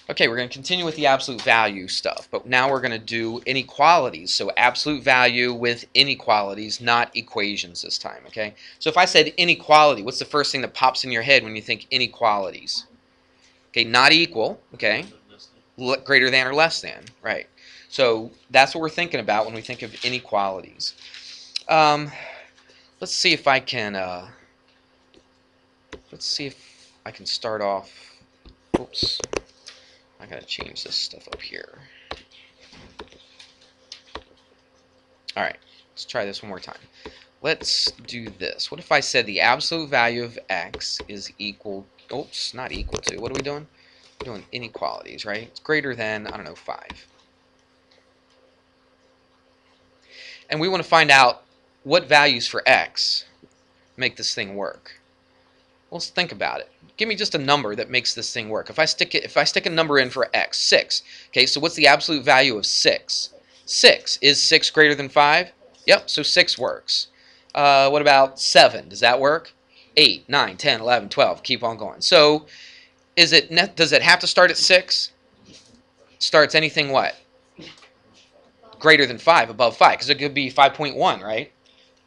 Okay, we're going to continue with the absolute value stuff, but now we're going to do inequalities. So absolute value with inequalities, not equations this time, okay? So if I said inequality, what's the first thing that pops in your head when you think inequalities? Okay, not equal, okay? Greater than or less than, right? So that's what we're thinking about when we think of inequalities. Let's see if I can, start off, oops, I gotta change this stuff up here. All right, let's try this one more time. Let's do this. What if I said the absolute value of x is equal, oops, not equal to, what are we doing? We're doing inequalities, right? It's greater than, I don't know, 5. And we want to find out what values for x make this thing work. Well, let's think about it. Give me just a number that makes this thing work. If I stick a number in for x, 6. Okay, so what's the absolute value of 6? 6. Is 6 greater than 5? Yep, so 6 works. What about 7? Does that work? 8, 9, 10, 11, 12. Keep on going. So does it have to start at 6? Starts anything what? Greater than 5, above 5, because it could be 5.1, right?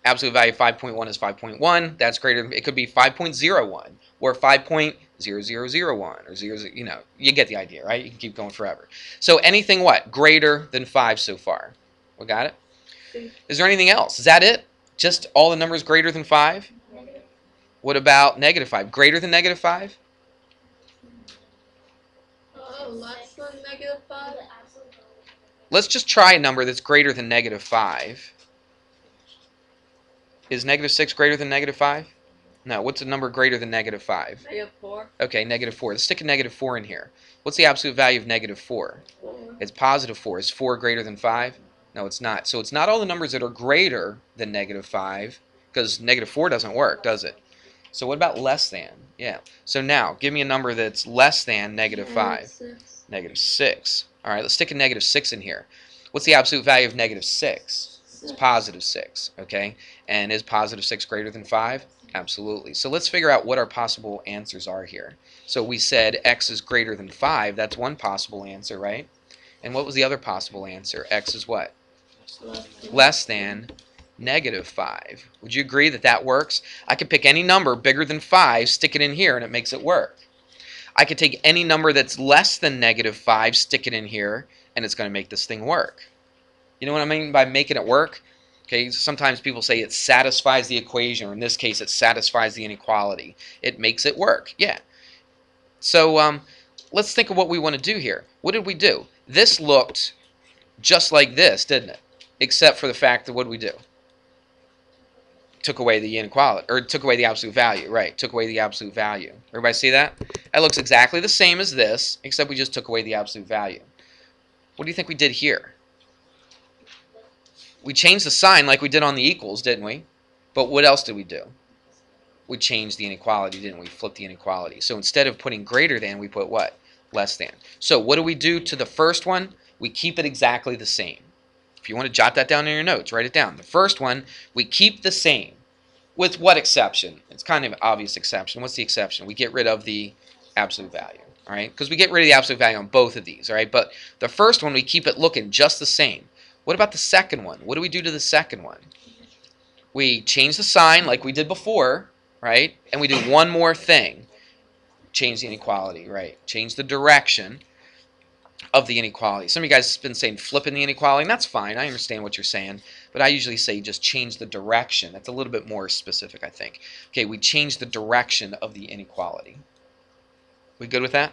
Absolute value of 5.1 is 5.1. That's greater than, it could be 5.01 or 5.0001 or 0, you know, you get the idea, right? You can keep going forever. So anything what? Greater than 5 so far. We got it? Is there anything else? Is that it? Just all the numbers greater than 5? What about negative 5? Greater than negative 5? Less than negative 5? Let's just try a number that's greater than negative 5. Is negative 6 greater than negative 5? No. What's a number greater than negative 5? Negative 4. Okay, negative 4. Let's stick a negative 4 in here. What's the absolute value of negative 4? 4. It's positive 4. Is 4 greater than 5? No, it's not. So it's not all the numbers that are greater than negative 5, because negative 4 doesn't work, does it? So what about less than? Yeah. So now, give me a number that's less than negative 5. 6. Negative 6. All right, let's stick a negative 6 in here. What's the absolute value of negative 6? It's positive 6, okay? And is positive 6 greater than 5? Absolutely. So let's figure out what our possible answers are here. So we said x is greater than 5. That's one possible answer, right? And what was the other possible answer? X is what? Less than negative 5. Would you agree that that works? I could pick any number bigger than 5, stick it in here, and it makes it work. I could take any number that's less than negative 5, stick it in here, and it's going to make this thing work. You know what I mean by making it work? Okay, sometimes people say it satisfies the equation, or in this case, it satisfies the inequality. It makes it work, yeah. So let's think of what we want to do here. What did we do? This looked just like this, didn't it? Except for the fact that what did we do? Took away the inequality, or took away the absolute value, right? Took away the absolute value. Everybody see that? That looks exactly the same as this, except we just took away the absolute value. What do you think we did here? We changed the sign like we did on the equals, didn't we? But what else did we do? We changed the inequality, didn't we? Flipped the inequality. So instead of putting greater than, we put what? Less than. So what do we do to the first one? We keep it exactly the same. If you want to jot that down in your notes, write it down. The first one, we keep the same. With what exception? It's kind of an obvious exception. What's the exception? We get rid of the absolute value, all right? Because we get rid of the absolute value on both of these, all right? But the first one, we keep it looking just the same. What about the second one? What do we do to the second one? We change the sign like we did before, right? And we do one more thing. Change the inequality, right? Change the direction of the inequality. Some of you guys have been saying flipping the inequality, and that's fine. I understand what you're saying. But I usually say just change the direction. That's a little bit more specific, I think. Okay, we change the direction of the inequality. We good with that?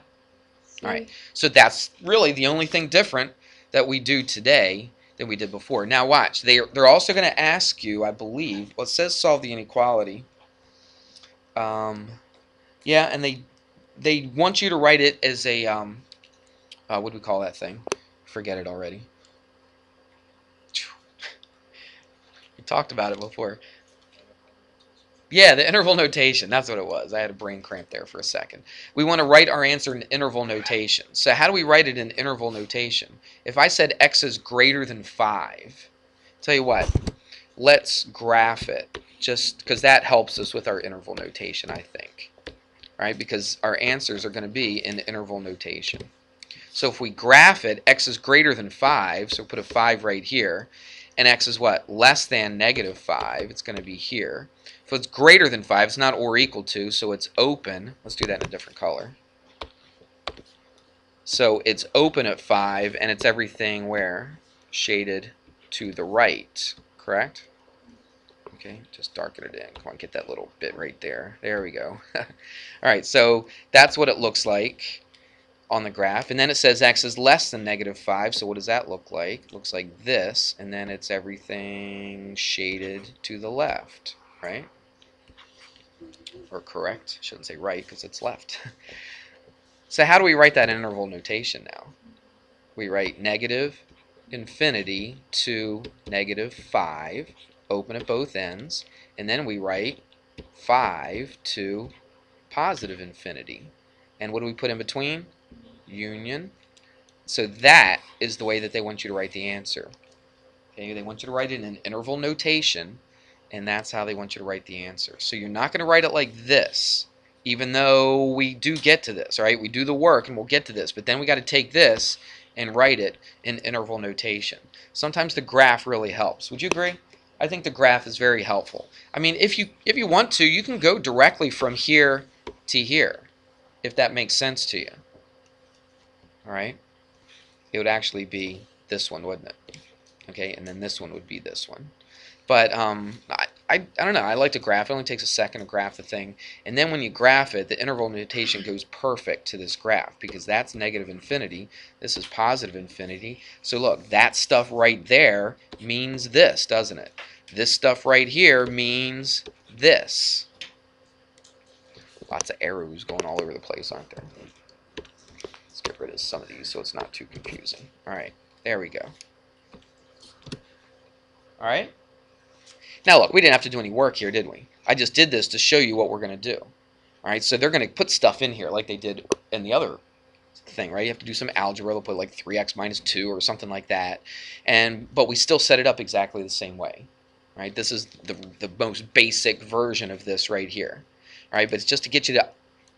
All right. So that's really the only thing different that we do today than we did before. Now watch. They're also going to ask you, I believe, well, it says solve the inequality. Yeah, and they want you to write it as a, what do we call that thing? Forget it already. We talked about it before. Yeah, the interval notation. That's what it was. I had a brain cramp there for a second. We want to write our answer in interval notation. So how do we write it in interval notation? If I said x is greater than 5, tell you what, let's graph it, just because that helps us with our interval notation, I think. Right? Because our answers are going to be in interval notation. So if we graph it, x is greater than 5, so put a 5 right here, and x is what? Less than negative 5. It's going to be here. So it's greater than 5. It's not or equal to, so it's open. Let's do that in a different color. So it's open at 5, and it's everything where? Shaded to the right, correct? Okay, just darken it in. Come on, get that little bit right there. There we go. All right, so that's what it looks like on the graph. And then it says x is less than negative 5, so what does that look like? It looks like this, and then it's everything shaded to the left, right? Or correct. I shouldn't say right because it's left. So how do we write that interval notation now? We write negative infinity to negative 5, open at both ends, and then we write 5 to positive infinity. And what do we put in between? Union. So that is the way that they want you to write the answer. Okay, they want you to write it in an interval notation, and that's how they want you to write the answer. So you're not going to write it like this, even though we do get to this, right? We do the work and we'll get to this, but then we got to take this and write it in interval notation. Sometimes the graph really helps. Would you agree? I think the graph is very helpful. I mean, if you want to, you can go directly from here to here, if that makes sense to you. All right? It would actually be this one, wouldn't it? Okay, and then this one would be this one. But I don't know. I like to graph. It only takes a second to graph the thing. And then when you graph it, the interval notation goes perfect to this graph because that's negative infinity. This is positive infinity. So look, that stuff right there means this, doesn't it? This stuff right here means this. Lots of arrows going all over the place, aren't there? Let's get rid of some of these so it's not too confusing. All right, there we go. All right. Now look, we didn't have to do any work here, did we? I just did this to show you what we're going to do. All right, so they're going to put stuff in here like they did in the other thing, right? You have to do some algebra. They'll put like 3x minus 2 or something like that. But we still set it up exactly the same way. Right? This is the most basic version of this right here. All right, but it's just to get you to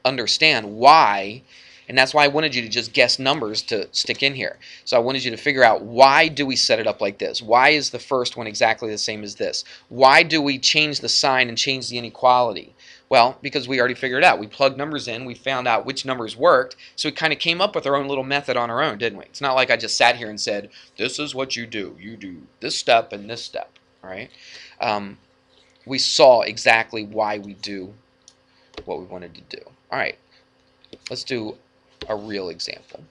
understand why. And that's why I wanted you to just guess numbers to stick in here. So I wanted you to figure out, why do we set it up like this? Why is the first one exactly the same as this? Why do we change the sign and change the inequality? Well, because we already figured it out. We plugged numbers in. We found out which numbers worked. So we kind of came up with our own little method on our own, didn't we? It's not like I just sat here and said, this is what you do. You do this step and this step. All right? We saw exactly why we do what we wanted to do. All right. Let's do a real example.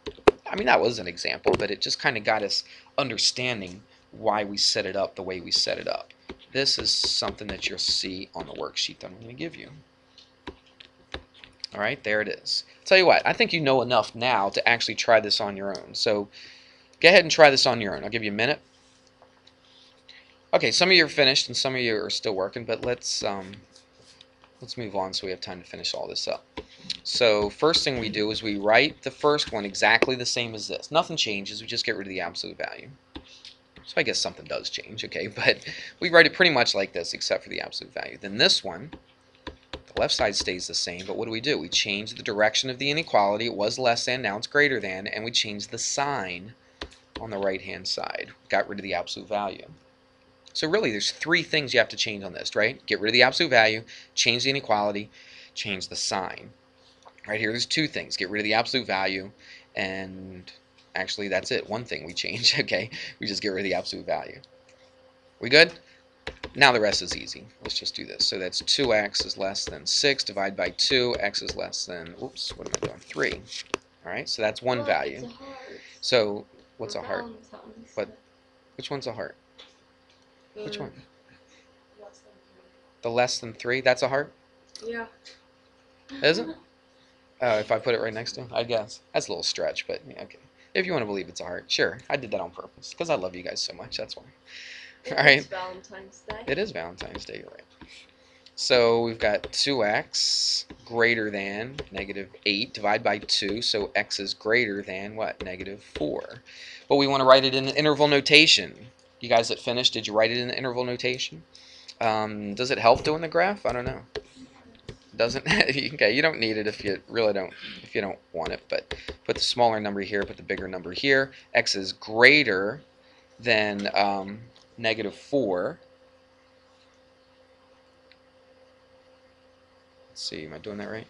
I mean, that was an example, but it just kind of got us understanding why we set it up the way we set it up. This is something that you'll see on the worksheet that I'm going to give you. All right, there it is. I'll tell you what, I think you know enough now to actually try this on your own. So go ahead and try this on your own. I'll give you a minute. Okay, some of you are finished and some of you are still working, but let's move on so we have time to finish all this up. So first thing we do is we write the first one exactly the same as this. Nothing changes, we just get rid of the absolute value. So I guess something does change, okay, but we write it pretty much like this except for the absolute value. Then this one, the left side stays the same, but what do? We change the direction of the inequality. It was less than, now it's greater than, and we change the sign on the right-hand side. Got rid of the absolute value. So really there's three things you have to change on this, right? Get rid of the absolute value, change the inequality, change the sign. Right here there's two things. Get rid of the absolute value, and actually that's it. One thing we change, okay? We just get rid of the absolute value. We good? Now the rest is easy. Let's just do this. So that's 2x is less than 6 divided by 2. X is less than, oops, what am I doing? 3. All right, so that's one value. It's a heart. So what's a heart? Valentine's What? Day. Which one's a heart? Which one? Less than The less than 3? That's a heart? 3. Yeah. Is it? If I put it right next to him, I guess. That's a little stretch, but yeah, okay. If you want to believe it's a heart, sure. I did that on purpose because I love you guys so much. That's why. All right. It's Valentine's Day. It is Valentine's Day, you're right. So we've got 2x greater than negative 8 divided by 2. So x is greater than what? Negative 4. But we want to write it in interval notation. You guys that finished, did you write it in interval notation? Does it help doing the graph? I don't know. Doesn't okay, you don't need it if you really don't, if you don't want it, but put the smaller number here, put the bigger number here. X is greater than -4. Let's see, am I doing that right?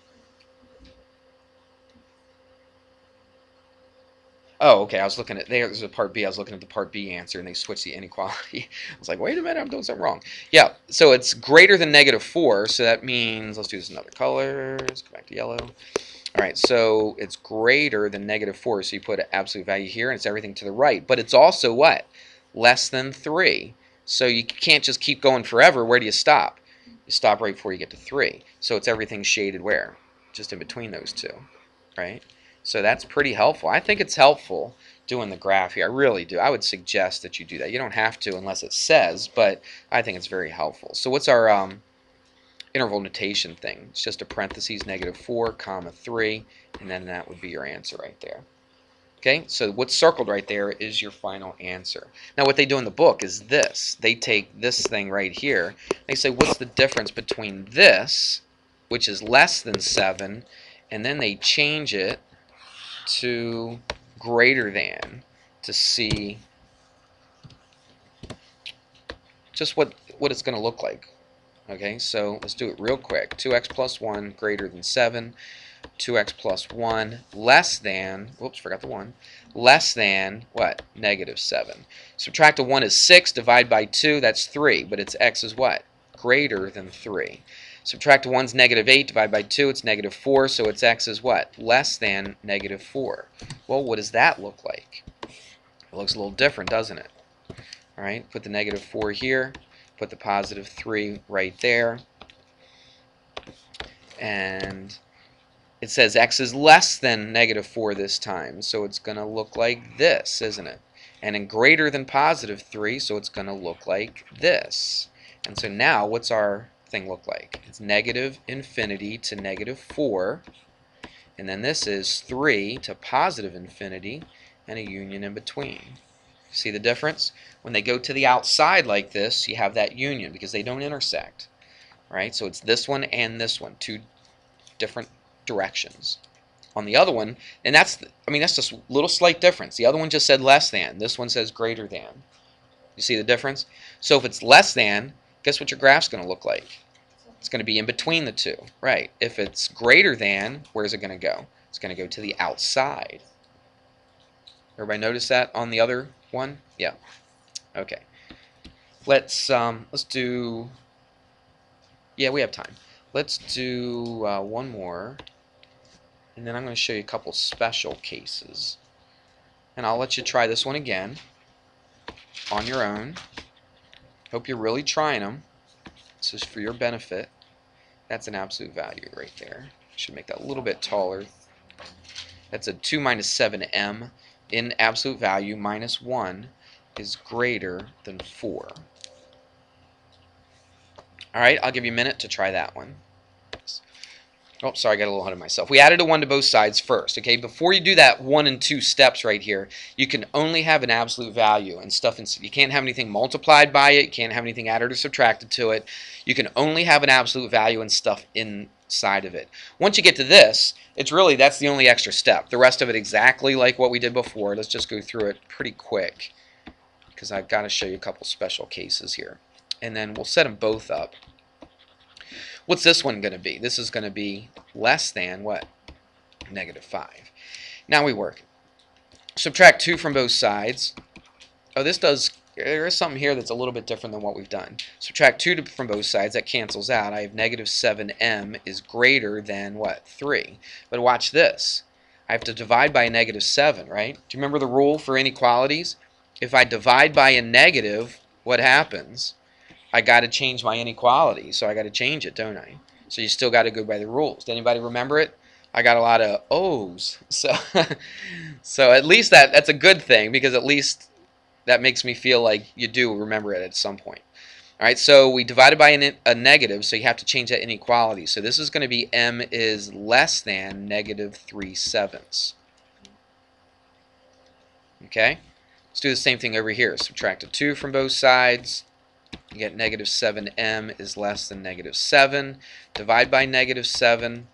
Oh, okay, I was looking at, there's a part B, I was looking at the part B answer, and they switched the inequality. I was like, wait a minute, I'm doing something wrong. Yeah, so it's greater than -4, so that means, let's do this another color, let's go back to yellow. All right, so it's greater than -4, so you put an absolute value here, and it's everything to the right. But it's also what? Less than 3. So you can't just keep going forever. Where do you stop? You stop right before you get to 3. So it's everything shaded where? Just in between those two, right? So that's pretty helpful. I think it's helpful doing the graph here. I really do. I would suggest that you do that. You don't have to unless it says, but I think it's very helpful. So what's our interval notation thing? It's just a parentheses, -4, comma 3, and then that would be your answer right there. Okay, so what's circled right there is your final answer. Now what they do in the book is this. They take this thing right here, they say what's the difference between this, which is less than 7, and then they change it to greater than to see just what it's going to look like. Okay, so let's do it real quick. 2x plus 1 greater than 7. 2x plus 1 less than, whoops, forgot the 1, less than, what? -7. Subtract a 1 is 6, divide by 2, that's 3, but its x is what? Greater than 3. Subtract a 1 is -8, divide by 2, it's -4, so its x is what? Less than -4. Well, what does that look like? It looks a little different, doesn't it? All right, put the -4 here, put the +3 right there, and it says x is less than -4 this time, so it's going to look like this, isn't it? And in greater than +3, so it's going to look like this. And so now, what's our thing look like? It's -infinity to -4, and then this is 3 to +infinity, and a union in between. See the difference? When they go to the outside like this, you have that union because they don't intersect. Right? So it's this one and this one, two different directions. On the other one, and that's just a little slight difference. The other one just said less than. This one says greater than. You see the difference? So if it's less than, guess what your graph's going to look like? It's going to be in between the two. Right. If it's greater than, where's it going to go? It's going to go to the outside. Everybody notice that on the other one? Yeah. Okay. Let's do, yeah, we have time. Let's do one more, and then I'm going to show you a couple special cases. And I'll let you try this one again on your own. Hope you're really trying them. This is for your benefit. That's an absolute value right there. Should make that a little bit taller. That's a 2 minus 7m. In absolute value, -1 is greater than 4. Alright, I'll give you a minute to try that one. Oh, sorry, I got a little ahead of myself. We added a 1 to both sides first. Okay, before you do that 1 and 2 steps right here, you can only have an absolute value and stuff. You can't have anything multiplied by it. You can't have anything added or subtracted to it. You can only have an absolute value and stuff inside of it. Once you get to this, it's really, that's the only extra step. The rest of it exactly like what we did before. Let's just go through it pretty quick because I've got to show you a couple special cases here. And then we'll set them both up. What's this one going to be? This is going to be less than what? -5. Now we work. Subtract 2 from both sides. Oh, there is something here that's a little bit different than what we've done. Subtract 2 from both sides. That cancels out. I have -7m is greater than what? 3. But watch this. I have to divide by a -7, right? Do you remember the rule for inequalities? If I divide by a negative, what happens? I got to change my inequality, so I got to change it, don't I? So you still got to go by the rules. Does anybody remember it? I got a lot of O's, so so at least that's a good thing because at least that makes me feel like you do remember it at some point. All right, so we divided by a negative, so you have to change that inequality. So this is going to be m is less than -3/7. Okay, let's do the same thing over here. Subtract a 2 from both sides. You get negative 7m is less than negative 7. Divide by negative 7.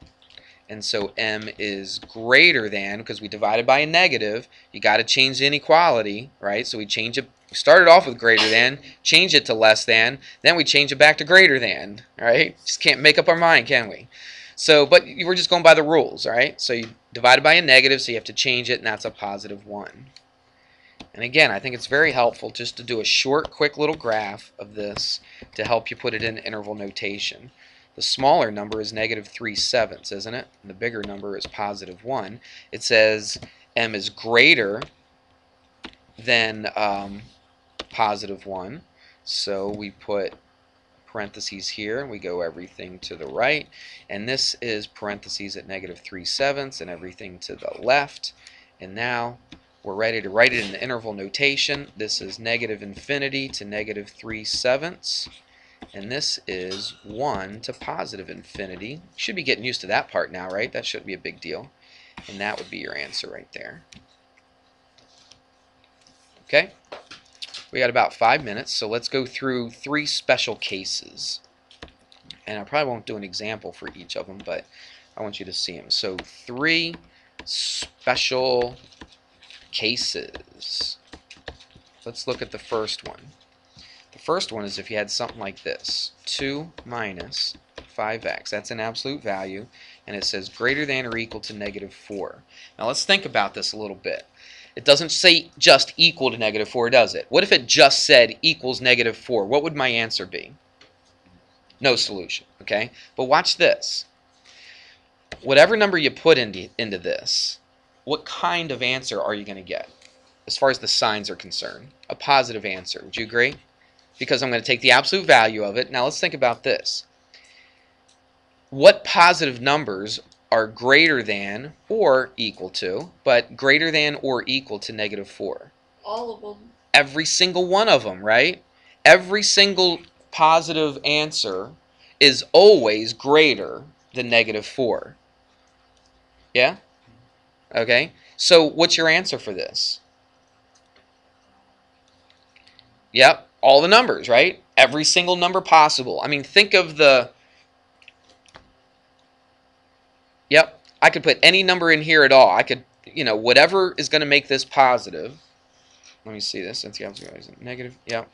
And so m is greater than, because we divided by a negative, you got to change the inequality, right? So we change it. We started off with greater than, change it to less than, then we change it back to greater than, right? Just can't make up our mind, can we? So, but we're just going by the rules, right? So you divided by a negative, so you have to change it, and that's a positive 1. And again, I think it's very helpful just to do a short, quick little graph of this to help you put it in interval notation. The smaller number is negative 3/7, isn't it? And the bigger number is positive 1. It says m is greater than positive 1. So we put parentheses here, and we go everything to the right. And this is parentheses at negative 3/7 and everything to the left. And now we're ready to write it in the interval notation. This is negative infinity to negative 3/7. And this is 1 to positive infinity. You should be getting used to that part now, right? That shouldn't be a big deal. And that would be your answer right there. Okay? We got about 5 minutes, so let's go through 3 special cases. And I probably won't do an example for each of them, but I want you to see them. So 3 special cases. Let's look at the first one. The first one is if you had something like this, 2 minus 5x. That's an absolute value, and it says greater than or equal to negative 4. Now let's think about this a little bit. It doesn't say just equal to negative 4, does it? What if it just said equals negative 4? What would my answer be? No solution, okay? But watch this. Whatever number you put into this, what kind of answer are you going to get? As far as the signs are concerned, a positive answer. Would you agree? Because I'm going to take the absolute value of it. Now let's think about this. What positive numbers are greater than or equal to, but greater than or equal to negative 4? All of them. Every single one of them, right? Every single positive answer is always greater than negative 4. Yeah? Okay. So what's your answer for this? Yep. All the numbers, right? Every single number possible. I mean, think of the... Yep. I could put any number in here at all. I could, whatever is going to make this positive. Let me see this. Since the absolute value is negative. Yep.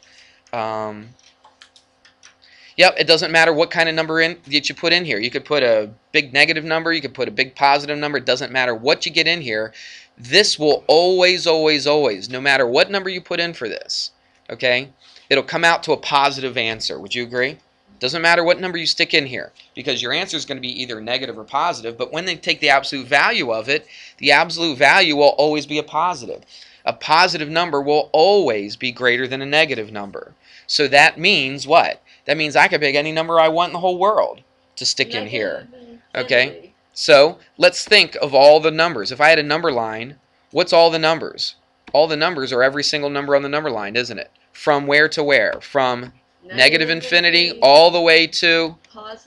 Yep, it doesn't matter what kind of number that you put in here. You could put a big negative number. You could put a big positive number. It doesn't matter what you get in here. This will always, always, always, no matter what number you put in for this, okay, it'll come out to a positive answer. Would you agree? Doesn't matter what number you stick in here, because your answer is going to be either negative or positive. But when they take the absolute value of it, the absolute value will always be a positive. A positive number will always be greater than a negative number. So that means what? That means I could pick any number I want in the whole world to stick in here. Okay? So let's think of all the numbers. If I had a number line, what's all the numbers? All the numbers are every single number on the number line, isn't it? From where to where? From negative infinity all the way to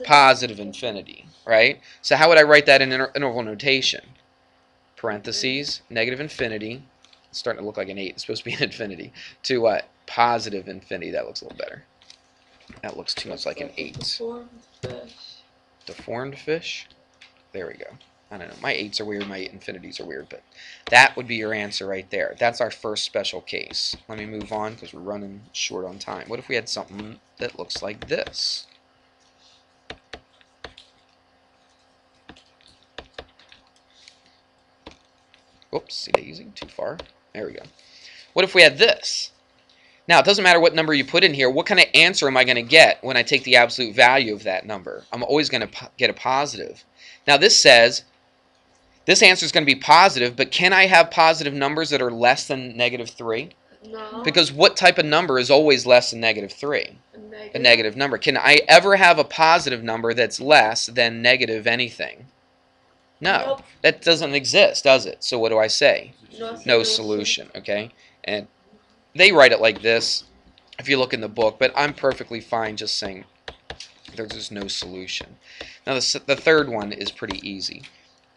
positive infinity, right? So how would I write that in interval notation? Parentheses, negative infinity. It's starting to look like an 8. It's supposed to be an infinity. To what? Positive infinity. That looks a little better. That looks too much like an 8. Deformed fish. Deformed fish? There we go. I don't know. My 8s are weird. My infinities are weird. But that would be your answer right there. That's our first special case. Let me move on because we're running short on time. What if we had something that looks like this? Whoops, daisy, too far. There we go. What if we had this? Now, it doesn't matter what number you put in here. What kind of answer am I going to get when I take the absolute value of that number? I'm always going to get a positive. Now, this says this answer is going to be positive, but can I have positive numbers that are less than negative 3? No. Because what type of number is always less than negative 3? A negative number. Can I ever have a positive number that's less than negative anything? No. Nope. That doesn't exist, does it? So what do I say? No solution. solution, okay? And they write it like this if you look in the book, but I'm perfectly fine just saying there's just no solution. Now the third one is pretty easy.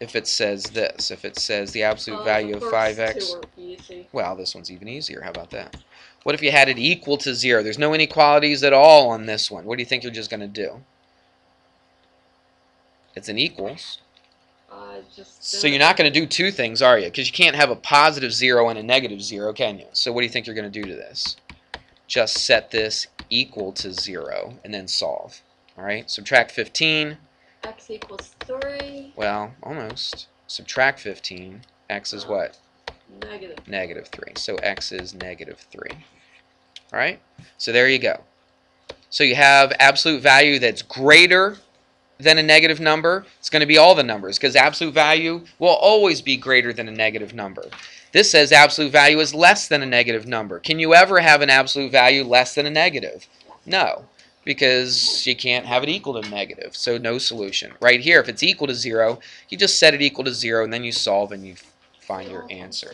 if it says this, if it says the absolute value The of first 5x, two are easy. well, this one's even easier. How about that? What if you had it equal to 0? There's no inequalities at all on this one. What do you think you're just going to do? It's an equals. So you're not going to do two things, are you? Because you can't have a positive 0 and a negative 0, can you? So what do you think you're going to do to this? Just set this equal to 0 and then solve. All right, subtract 15. X equals 3. Well, almost. Subtract 15. X is what? Negative. Negative 3. So x is negative 3. All right, so there you go. So you have absolute value that's greater than a negative number. It's going to be all the numbers because absolute value will always be greater than a negative number. This says absolute value is less than a negative number. Can you ever have an absolute value less than a negative? No, because you can't have it equal to negative, so no solution. Right here, if it's equal to 0, you just set it equal to 0, and then you solve and you find your answer.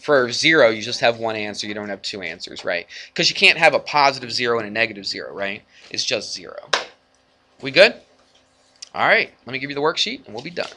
For 0, you just have one answer. You don't have two answers, right? Because you can't have a positive 0 and a negative 0, right? It's just 0. We good? All right, let me give you the worksheet, and we'll be done.